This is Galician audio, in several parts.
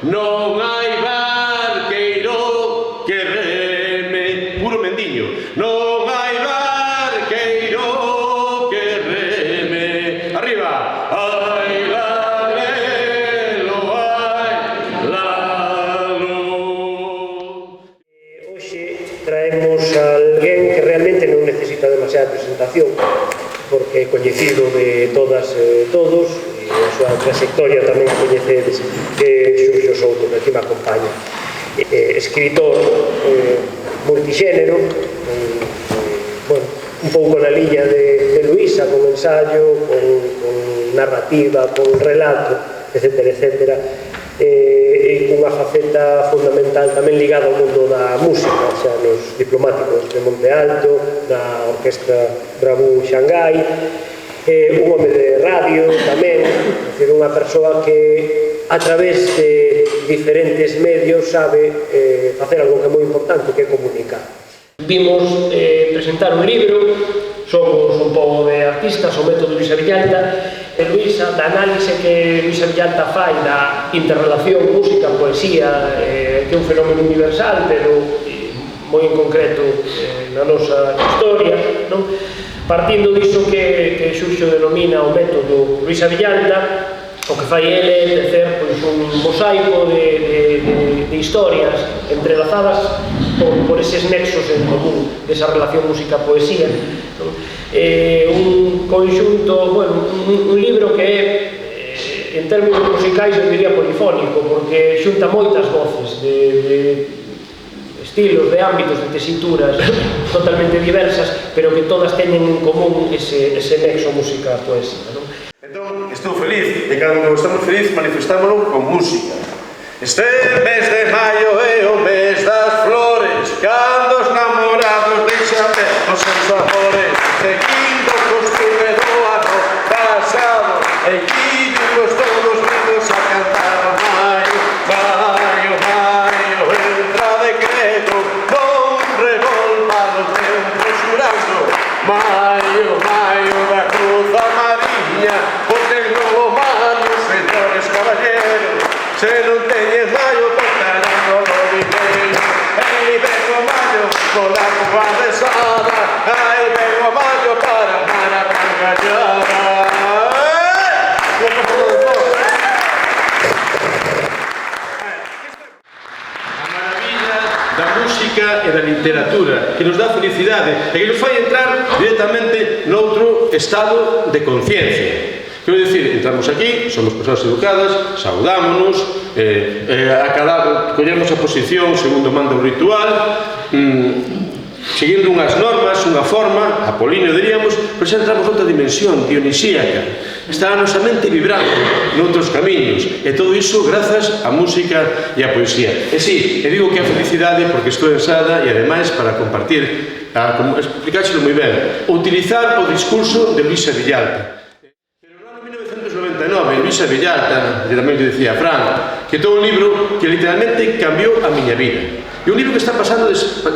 Non hai barqueiro que reme, puro mendiño. Non hai barqueiro que reme. Arriba. Ai lalelo, ai lalo. Hoxe traemos a alguén que realmente non necesita demasiada presentación, porque é coñecido de todas e todos, e a súa trayectoria tamén a coñecedes, que é Xurxo Souto, que aquí me acompaña. Escritor multixénero, un pouco na liña de Luisa, con ensayo, con narrativa, con relato, etcétera, etcétera, e cunha faceta fundamental tamén ligada ao mundo da música, xa nos diplomáticos de Monte Alto, na Orquestra Bravú Xangai, un home de radio tamén, unha persoa que a través de diferentes medios sabe facer algo que é moi importante, que é comunicar. Vimos presentar un libro, somos un pouco de artistas, o método Luisa Villalta, e Luisa, da análise que Luisa Villalta fai da interrelación música-poesía, que é un fenómeno universal, pero moi en concreto na nosa historia, non? Partindo diso que Xurxo denomina o método Luisa Villalta, o que fai ele é tecer un mosaico de historias entrelazadas por eses nexos en común desa relación música-poesía. Un conxunto, un libro que é, en términos musicais, eu diría polifónico, porque xunta moitas voces de estilos, de ámbitos, de tesituras totalmente diversas, pero que todas teñen en común ese nexo música-poesía. Entón, estou feliz, e cando estamos feliz manifestámoslo con música. Este mes de maio é o mes das flores, cando os namorados deixan ver os seus amores, seguindo o costume do ano pasado, e íbamos todos vivos a cantar maio, maio, maio, entra decreto, non revolva no tempo xurando, maio, maio da cruz amarilla, porque en novo maio, señores caballeros, se non teñes maio, cortarán o noviñeiro. Ei, vengo maio, pola cuba besada, ai, vengo maio para amar a cargallada. A maravilla da música e da literatura, que nos dá felicidade e que nos fai entrar directamente noutro estado de conciencia. Quero dicir, entramos aquí, somos persoas educadas, saudámonos, collemos a posición segundo manda o ritual, seguindo unhas normas, unha forma, apolíneo diríamos, pero xa entramos noutra dimensión dionisíaca. Está a nosa mente vibrando noutros camiños, e todo iso grazas á música e á poesía. E si, e digo que a felicidade porque estou ensada e ademais para compartir, explicárselo moi ben, utilizar o discurso de Luisa Villalta. Luisa Villalta, que tamén lle dicía Fran, que todo un libro que literalmente cambiou a miña vida. E un libro que está pasando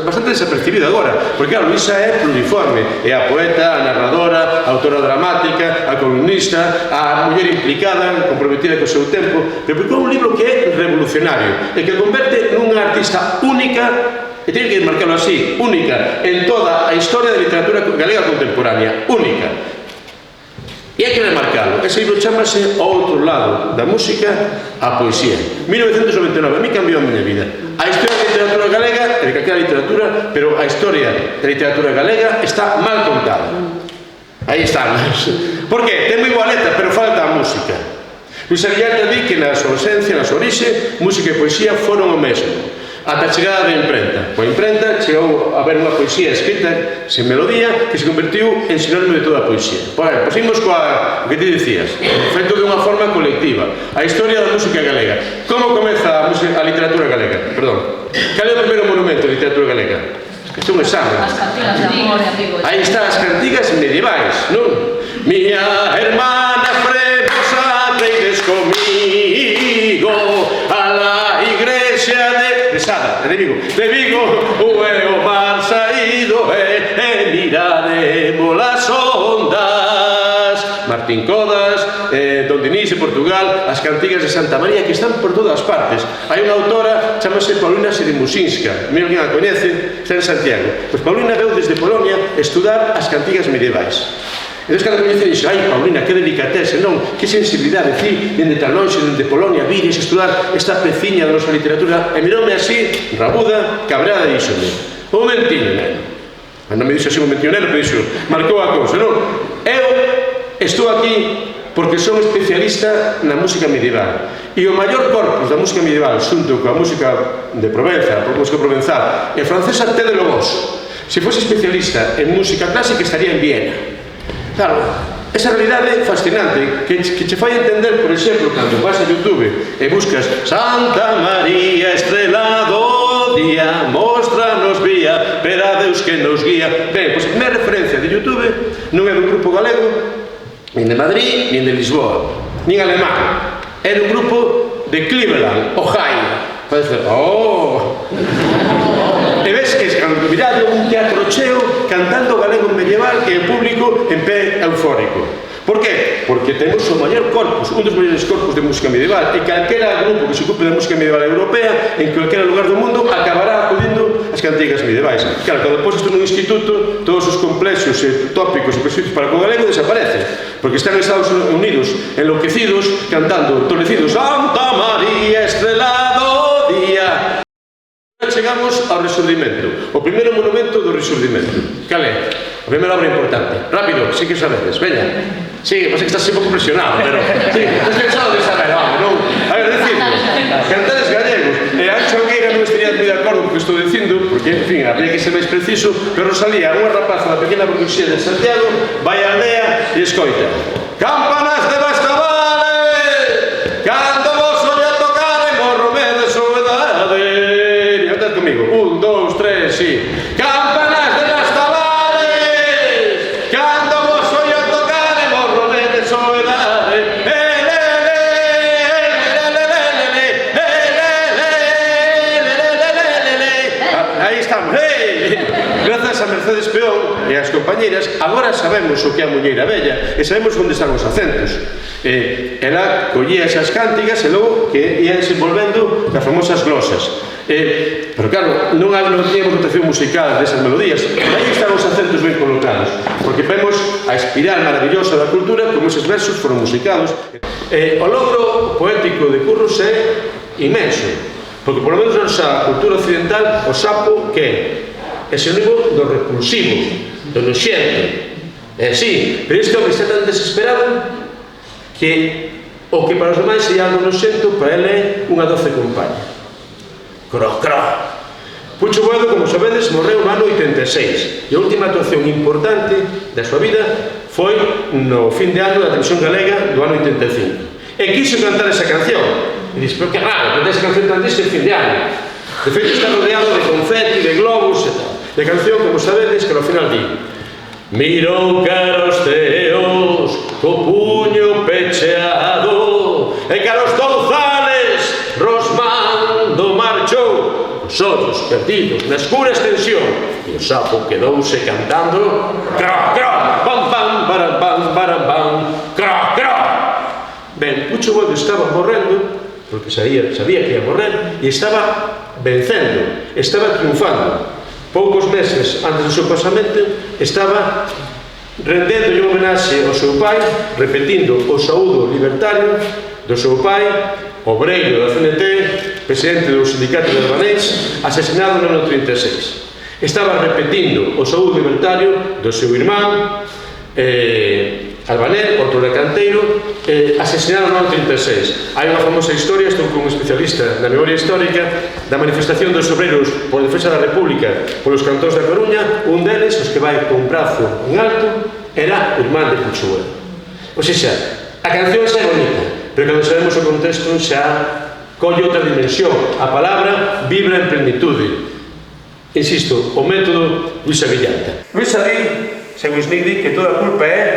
bastante desapercibido agora, porque claro, Luisa é pluriforme, é a poeta, a narradora, a autora dramática, a columnista, a muller implicada, comprometida co seu tempo, pero porque é un libro que é revolucionario, e que converte nunha artista única, e teño que marcarlo así, única, en toda a historia da literatura galega contemporánea, única. E hai que remarcalo, ese libro chamase O outro lado da música á poesía. 1999, a mí cambiou a miña vida. A historia da literatura galega, de calquera literatura, pero a historia da literatura galega está mal contada. Aí estamos. Por que? Ten moi boa letra, pero falta a música. Luisa Villalta di que na súa esencia, na súa orixe, música e poesía foron o mesmo. Ata a chegada da imprenta. Coa imprenta chegou a haber unha poesía escrita sen melodía que se convertiu en sinónimo de toda a poesía. Pois imos coa que ti dicías, feito de unha forma colectiva. A historia da música galega. Como comeza a literatura galega? Perdón. Cal é o primeiro monumento da literatura galega? É un examen. As cantigas de amor e amigo. Aí están as cantigas medievais, non? Miña hermana fremosa, reides comigo a la iglesia de Sada, de Vigo, o é o mar saído, miraremos las ondas. Martín Martín Codas, Don Denis de Portugal, as cantigas de Santa María, que están por todas partes. Hai unha autora, chamase Paulina Sirimusinska, mira quen a coñece, está en Santiago. Pois Paulina veu desde Polonia estudar as cantigas medievais. Entón, cando me dixo, ai, Paulina, que delicatese, non? Que sensibilidade, ti, dende tan longe, dende Polonia, vires estudar esta peciña da nosa literatura, e miroume así, rabuda, cabreada, e díxome, un momentiño, neno. Non me dixo así un momentiño, neno, pero dixo, marcou a cousa, non? Eu estou aquí porque son especialista na música medieval. E o maior corpus da música medieval, xunto coa música de Provenza, a música provenzal, e francesa, té de Lobos. Se fose especialista en música clásica, estaría en Viena. Claro, esa realidade fascinante que che fai entender, por exemplo, cando vas a YouTube e buscas Santa María, estrela do día, móstranos vía, pero a Deus que nos guía. Ben, pois a primeira referencia de YouTube non é dun grupo galego, nin de Madrid, nin de Lisboa, nin alemán. É dun grupo de Cleveland, Ohio. Podes dizer, oh! E ves que cando mirado un teatro cheo cantando galego medieval e o público en pé eufórico. Por qué? Porque temos o maior corpus, un dos maiores corpus de música medieval, e calquera grupo que se ocupe da música medieval europea en calquera lugar do mundo acabará acudindo as cantigas medievais. Claro, cando depois estou nun instituto, todos os complexos e tópicos e prejuicios para o galego desaparecen, porque están en Estados Unidos enloquecidos cantando, entolecidos, Santa María, estrela do día. Chegamos ao Resurdimento, o primeiro monumento do Resurdimento. Cal é? A primeira obra importante. Rápido, sí que sabedes, veña. Sí, pasa que estás un pouco presionado, pero... Sí, estás pensado de saber, non? A ver, decidme, cantares gallegos. E a Xogueira non estaría moi de acordo co que estou dicindo, porque, en fin, habría que ser máis preciso, pero Rosalía, unha rapaza da pequena burguesía de Santiago, vai á aldea e escoita. Campanas de Bastavale, cando vos oia tocar e morro me de soedade. Cantad comigo, 1, 2, 3, sí. Campanas de Bastavale, cando vos oia tocar e morro me de soedade. Aí estamos, grazas a Mercedes Peón e as compañeiras, agora sabemos o que é a muñeira vella e sabemos onde están os acentos. Ela collía esas cántigas e logo que ia desenvolvendo as famosas glosas. Pero claro, non tiñamos notación musical desas melodías, pero aí están os acentos ben colocados, porque vemos a espiral maravillosa da cultura como eses versos foron musicados. O logro poético de Curros é inmenso, porque por lo menos na nosa cultura occidental o sapo que é sinónimo do repulsivo, do noxento. Sí, pero este homem está tan desesperado que o que para os demais é algo noxento, para ele é unha doce compañía. Cro, cro. Pucho Boedo, como sabedes, morreu no ano 86 e a última actuación importante da súa vida foi no fin de ano da televisión galega do ano 85. E quiso cantar esa canción. E dix, pero que raro, cantar esa canción tan triste en fin de ano. De feito, está rodeado de confeti, de globos e tal. E a canción, como sabedes, que ao final di: mirou caros teos co puño pecheado e caros douzales rosmando marchou, os ollos perdidos na escura extensión, e o sapo quedouse cantando cro, cro, pam, pam, baram, pam, baram, pam, cro, cro. Ben, Pucho Boedo estaba morrendo, porque sabía que ia morrer, e estaba vencendo, estaba triunfando. Poucos meses antes do seu pasamento estaba rendendo unha homenaxe ao seu pai, repetindo o saúdo libertario do seu pai, obreiro da CNT, presidente do sindicato de Albanés, asesinado no ano 36. Estaba repetindo o saúdo libertario do seu irmán Albanés, Ortega Canteiro, asesinado no ano 36. Hai unha famosa historia, estou con un especialista na memoria histórica, da manifestación dos obreiros por defensa da República polos cantóns da Coruña. Un deles, os que vai con brazo en alto, era o irmán de Pucho Boedo. O sea, a canción xa é bonita, pero cando sabemos o contexto xa colle outra dimensión. A palabra vibra en plenitude. Insisto, o método Luis Avillanta. Luis Avillanta, según Snigdy, que toda a culpa é...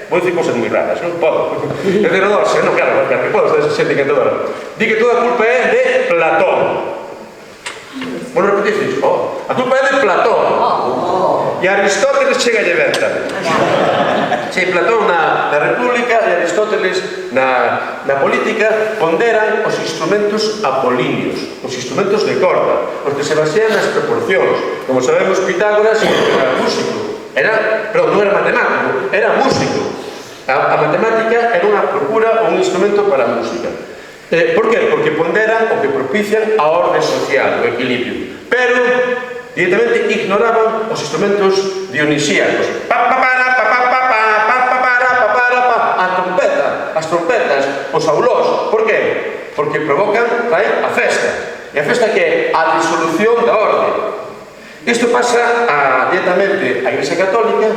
Vou dicir cosas moi raras, non podo. É de Rodorse, non, claro, que podo, esta xente encantadora. Di que toda a culpa é de Platón. Vos repetistes? A culpa é de Platón. E E Aristóteles chega a ver tamén. Se Platón na República e Aristóteles na política ponderan os instrumentos apolíneos, os instrumentos de corda, os que se basean nas proporcións. Como sabemos, Pitágoras era músico, non era matemático, era músico. A matemática era unha procura, un instrumento para a música. Por qué? Porque ponderan o que propician a orde social, o equilibrio. Pero directamente ignoraban os instrumentos dionisíacos. As trompetas, os aulós. Por qué? Porque provocan a festa. E a festa que é a disolución da orde. Isto pasa directamente á Igrexa Católica,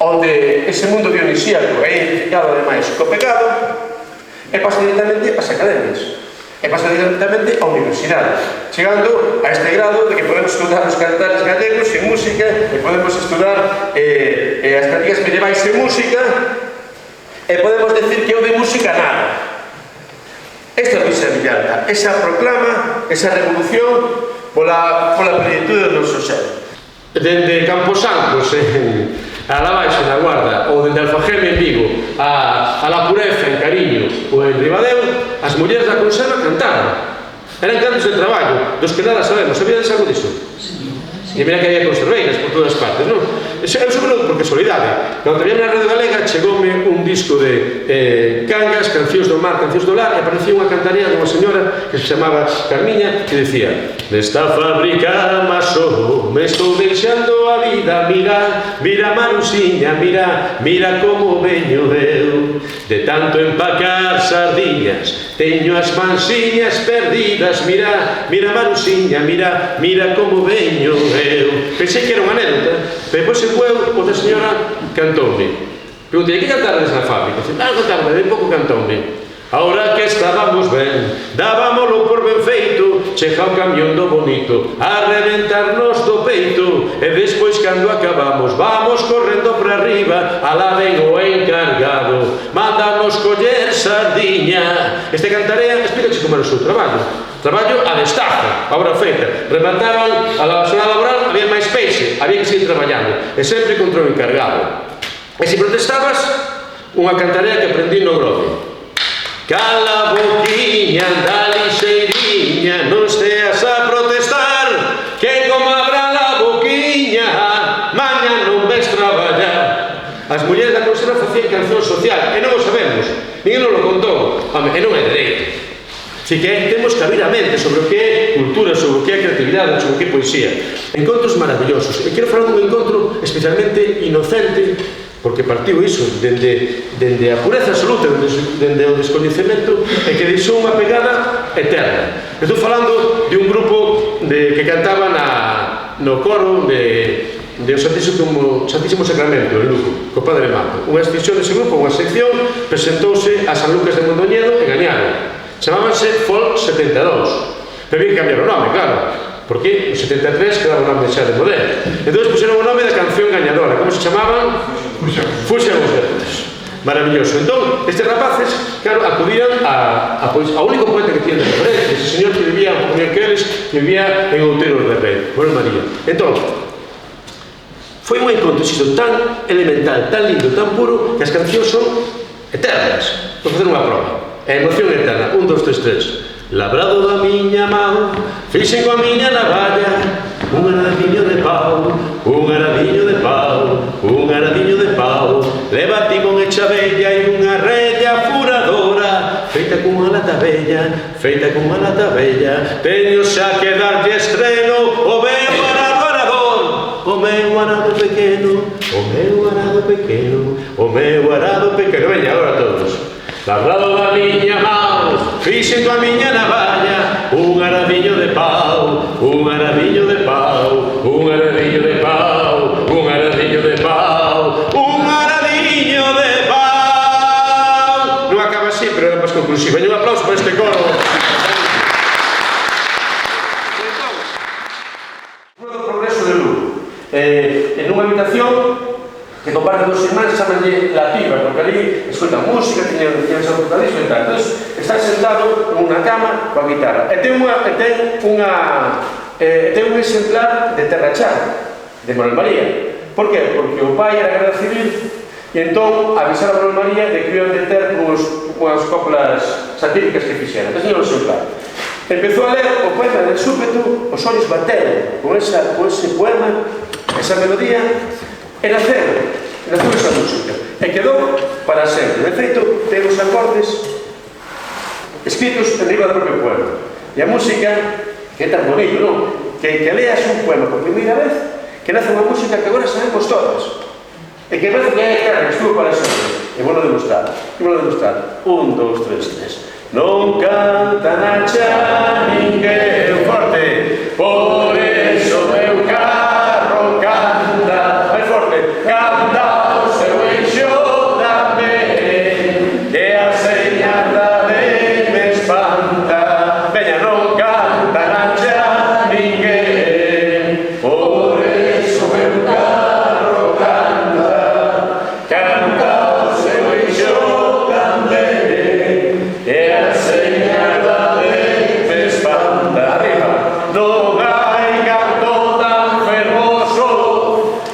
onde ese mundo dionisíaco é identificado ademais co pecado, e pasa directamente ás academias. E pasa directamente á universidade, chegando a este grado de que podemos estudar os cantares gallegos en música, e podemos estudar as cantigas medievais en música, e podemos decir que eu de música nada. Esta é Luisa Villalta, esa proclama, esa revolución pola plenitude do noso ser. Dende Camposancos a la Baixa na Guarda, ou dende Alfageme en Vigo a La Pureza en Cariño ou en Ribadeo, as mulleres da conserva cantaban. Eran cantos de traballo, dos que nada sabemos. Sabíades algo disso? E mira que había conserveiras por todas partes, non? Eu sobre porque solidade. Cando traía na Radio Galega chegoume un disco de cangas, cancións do mar, cancións do lar, e aparecía unha cantaría dunha señora que se chamaba Carmiña, que dicía: nesta fábrica amasó, me estou deixando a vida, mira, mira Marusiña, mira, mira como veño eu, de tanto empacar sardiñas, teño as mansiñas perdidas, mira, mira Marusiña, mira, mira como veño eu. Pensei que era unha anécdota, pero depois se pueu, outra señora cantoume. Preguntei, que cantarades na fábrica? Cantarme, de pouco cantoume. Ahora que estábamos ben, dábamolo por ben feito, chega o camión do bonito a reventarnos do peito, e despois cando acabamos vamos correndo para arriba, alá ven o encargado, mándanos coller sardiña. Este cantarea, explícache como era o seu traballo. Traballo a destaca, a obra feita. Remataban a la jornada laboral, había máis peixe, había que seguir traballando, e sempre contra o encargado. E se protestabas, unha cantarea que aprendí no Grove. Cala boquiña, anda lixeiriña, non esteas a protestar, que como abra la boquiña, maña non ves traballar. As mulleres da conserva facían canción social, e non o sabemos, ninguén nos lo contou, e non é dereito. Así que temos que abrir a mente sobre o que é cultura, sobre o que é creatividade, sobre o que é poesía. Encontros maravillosos. E quero falar dun encontro especialmente inocente, porque partiu iso dende a pureza absoluta, dende o descoñecemento, e que deixou unha pegada eterna. Estou falando de un grupo que cantaba no coro de Santísimo Sacramento en Lugo, co Padre Mato. Unha extensión dese grupo, unha sección, presentouse a San Lucas de Mondoñedo e gañaron. Chamábanse Folk 72, pero había que cambiar o nome, claro, porque o 73 quedaba o nome xa de Modelo. Entón puseron o nome da canción gañadora. Como se chamaban? Fuxan os Verdes. Maravilloso. Entón, estes rapaces, claro, acudían ao único poeta que tienen de referencia, ese señor que vivía un poco que vivía en Outeiro de Rei, Manuel María. Entón, foi un encontro tan elemental, tan lindo, tan puro, que as cancións son eternas. Vou facer unha prova. A emoción eterna, 1, 2, 3, 3. Labrado da miña mão, fixen coa miña navalla un aradiño de pau, un aradiño de pau, un aradiño de pau. Leva timón e chavella e unha rella furadora, feita cunha lata bella, feita cunha lata bella. Teño xa que darlle estreno o meu arado arador, o meu arado pequeno, o meu arado pequeno, o meu arado pequeno. Veña, agora todos. Labrado da miña mão, fixen coa miña navalla un aradiño de pau, un aradiño de pau, un aradiño de pau, un aradiño de pau, un aradiño de pau. Non acaba así, pero era máis conclusiva. E un aplauso para este coro. O progreso de Lugo. En unha habitación que comparte dos irmáns, chamanlle La Tiba, porque ali escuta música, tiña esa fortaleza e tal. Entón, está sentado nunha cama coa guitarra. E ten un exemplar de Terrachá. de Manuel María. Por que? Porque o pai era guerra civil e entón avisaron a Manuel María de que iban de ter unhas coplas satíricas que fixeran. Entón, señor o seu pai. Empezou a ler o poema del súpeto, os ollos bateron con ese poema, esa melodía, e naceu esa música. E quedou para sempre. De feito, ten os acordes escritos en riba do propio poema. E a música, que é tan bonito, non? Que leas un poema por primeira vez, que nace unha música que agora sabemos todas. E que parece que é claro, que estuvo para sempre. E vou demostrar. 1, 2, 3. Non canta na xa ninguén forte, por eso meu carro canta. Mais forte, canta o seu eixo tamén, que a señada de me espanta. Veña, non canta na xa ninguén, por eso meu carro canta, canta o seu eixo tamén, que a señada de me espanta. Arriba, non hai canto tan fermoso,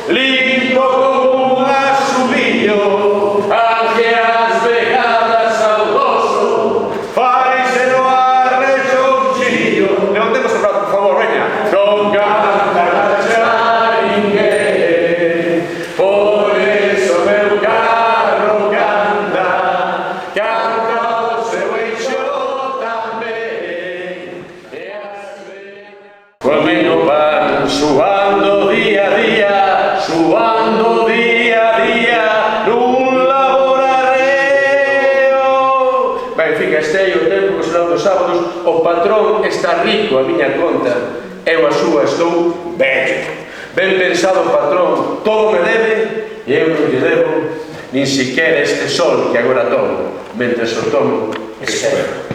limpo como un asubillo, aunque ás vegadas saudoso, faise no arrechonchillo. Levantemos o brazo, por favor, veña. Non canta na xa ninguén, por eso meu carro canta, canta o seu eixo tamén, e as veñas. Comigo van suando día a día, suando día a día, nun laborareo. Ben, fin, este é o tempo que será dos sábados. O patrón está rico a miña conta, eu a súa estou bello. Ben pensado o patrón, todo me debe, e eu non lle debo nin siquiera este sol que agora tomo, mentres o tomo espero.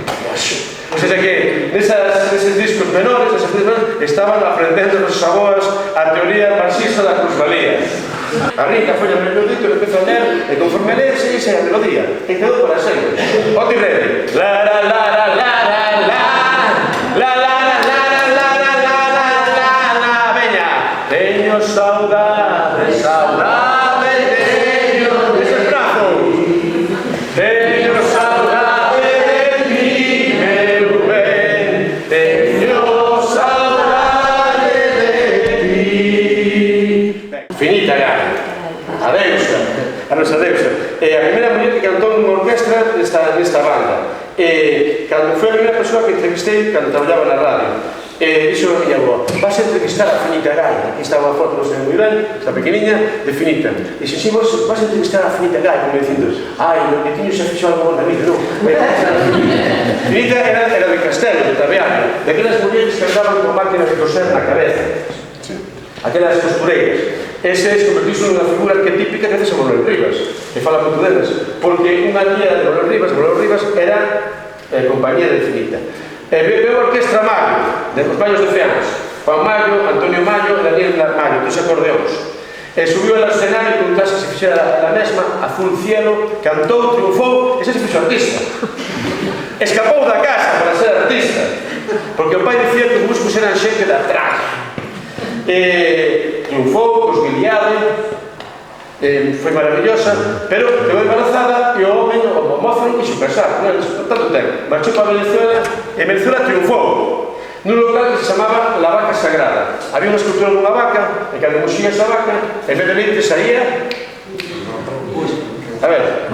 O sea que neses discos menores, estaban aprendendo os aboas a teoría marxista da plusvalía. Arrinca foi a melodito, empezou a ler, e conforme ler, segue a melodía, e quedou para sempre. O ti ready? La la la la la la la, la la la la la la la la la la, veña. Teño saudade, saudade, teño deses brazos. Teño saudade de ti, meu ben, teño saudade de ti. Finita ya, adeusa, a nosa deusa. A primeira muller que cantou nunha orquestra nesta banda. Cando foi a primeira persoa que entrevistei cando traballaba na radio, dixo a miña avó: vas a entrevistar a Finita Gai. Aquí está unha foto, non sei moi ben, está pequeniña, de Finita. Dixo: si, vos vas a entrevistar a Finita Gai, como dicindo, ai, o pequeño xa fixo algo na vida, non? Finita era de Castelo, de Tabeano, daquelas mulleres que andaban con máquinas de coser na cabeza, aquelas costureiras. Ese es convertirse nunha figura arquetípica que hace a Manuel Rivas, que fala portugués, porque unha tía de Manuel Rivas era compañía de Finita. Veo a Orquestra Mayo, de os Mayos de Ceanos, Juan Mayo, Antonio Mayo e Daniel Mayo, dos acordeóns. Subiu ao escenario con casa se fixera a mesma, Azul Cielo, cantou, triunfou, e se fixo artista. Escapou da casa para ser artista, porque o pai dicía que os músicos eran xente da traje. Triunfou, cos Guiliade, foi maravillosa, pero quedou embarazada e o mozo non quixo casar con eles por tanto tempo. Marchou para Venezuela e Venezuela triunfou nun local que se chamaba La Vaca Sagrada. Había unha escultura dunha vaca e cando muxía esa vaca, en vez de leite saía a ver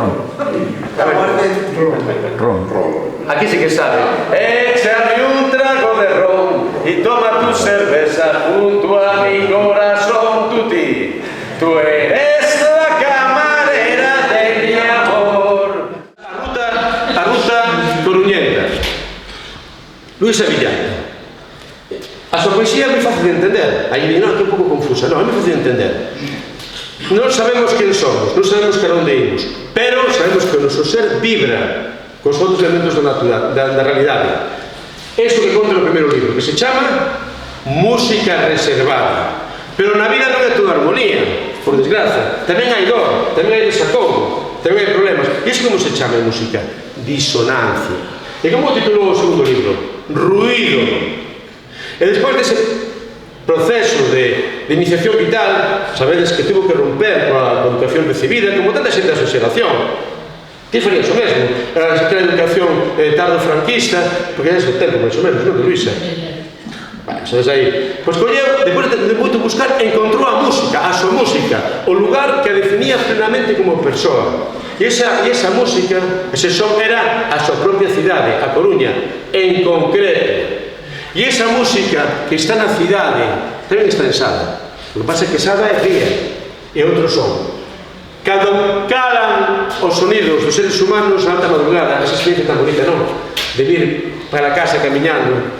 aquí sí que sabe. Échame un trago de ron y toma tu cerveza junto a mi corazón, tuti. Tú eres la camarera de mi amor. A ruta coruñenta. Luisa Villán. A súa poesía é moi fácil de entender. Aí non é un pouco confusa, non, é moi fácil de entender. Non sabemos quen somos, non sabemos que onde imos, pero sabemos que o noso ser vibra cos outros elementos da realidade. Isto que conta no primeiro libro, que se chama Música Reservada. Pero na vida non é toda armonía, por desgracia. Tamén hai dor, tamén hai desacordo, tamén hai problemas. E iso como se chama a música? Disonancia. E como titulou o segundo libro? Ruído. E despois dese proceso de de iniciación vital, sabedes que tuvo que romper coa educación recibida, como tanta xente da súa xeración. Que faría iso mesmo? Aquela educación tardo-franquista, porque é ese tempo, máis ou menos, non, de Luisa? Bueno, sabes aí. Pois colleu, depois de moito buscar, encontrou a música, a súa música, o lugar que a definía plenamente como persoa. E esa música, ese son, era a súa propia cidade, a Coruña, en concreto. E esa música que está na cidade, tamén está en Sada. O que pasa é que Sada é ría, e outro son. Cando calan os sonidos dos seres humanos na alta madrugada, esa experiencia tan bonita, non? De vir para a casa camiñando,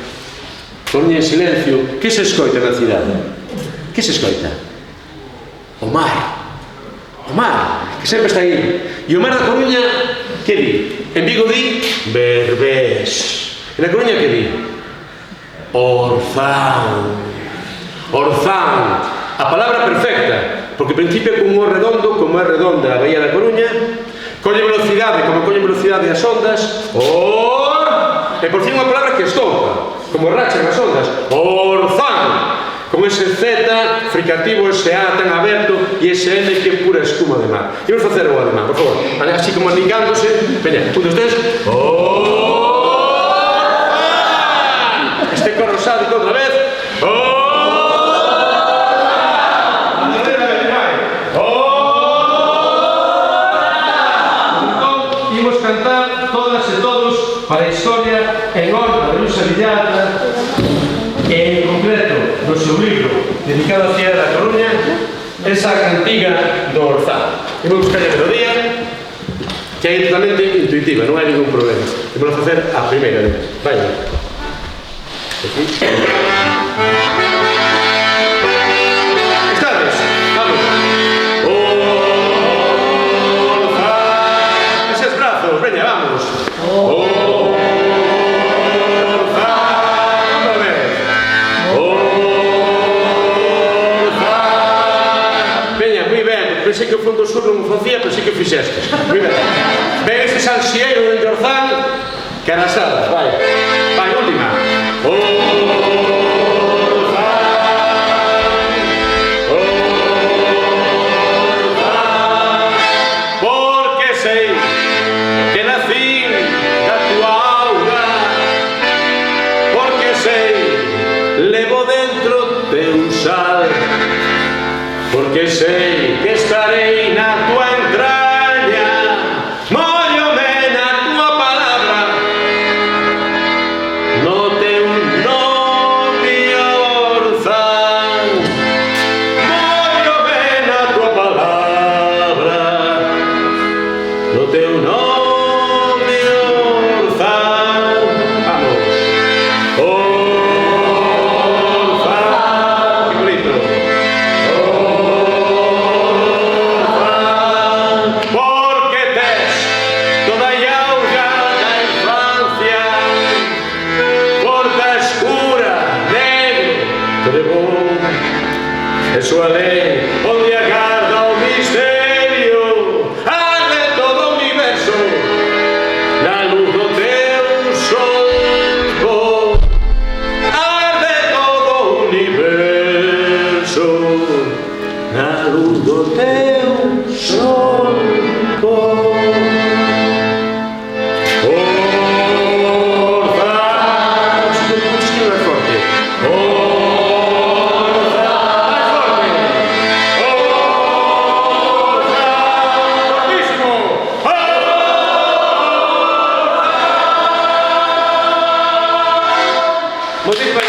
Coruña en silencio, que se escoita na cidade? Que se escoita? O mar. O mar, que sempre está aí. E o mar da Coruña, que di? En Vigo di Berbés. En a Coruña que di? Orzán. Orzán. A palabra perfecta, porque principia con un redondo, como é redonda a Bahía da Coruña, colle velocidade, como colle velocidade as ondas, or, e por fin unha palabra que estompa, como rachan as ondas, Orzán, con ese Z fricativo, ese A tan aberto e ese N que é pura espuma de mar. E vamos facer o alemán, por favor, así como ligándose, veña, un, dos, tres, Orzán, este coro sádico outra vez, Orzán, cantar todas e todos para a historia en honra de Luisa Villata, en concreto no seu libro dedicado á cidade da Coruña, esa cantiga do Orzán. E vou buscar a melodía, que é totalmente intuitiva, non hai ningún problema. E vou facer a primeira vez. Vai. Aquí. Estades? Vamos. Veña, vamos. Orzán. Outra vez. Orzán. Veña, moi ben. Pensei que o fondo sur non facía, pensei que fixestes. Moi ben. Ven ese salsieiro de Orzán, carasadas, vai. Vai, última. Porque sei que estarei na tua entraña, móllome na tua palabra, no teu nome Orzán, móllome na tua palabra, no teu nome Orzán. Vamos. Orzán, que bonito. Súa lei, onde agarda o misterio, arde todo o universo, na luz do teu sol, arde todo o universo, na luz do teu sol. Moitísimas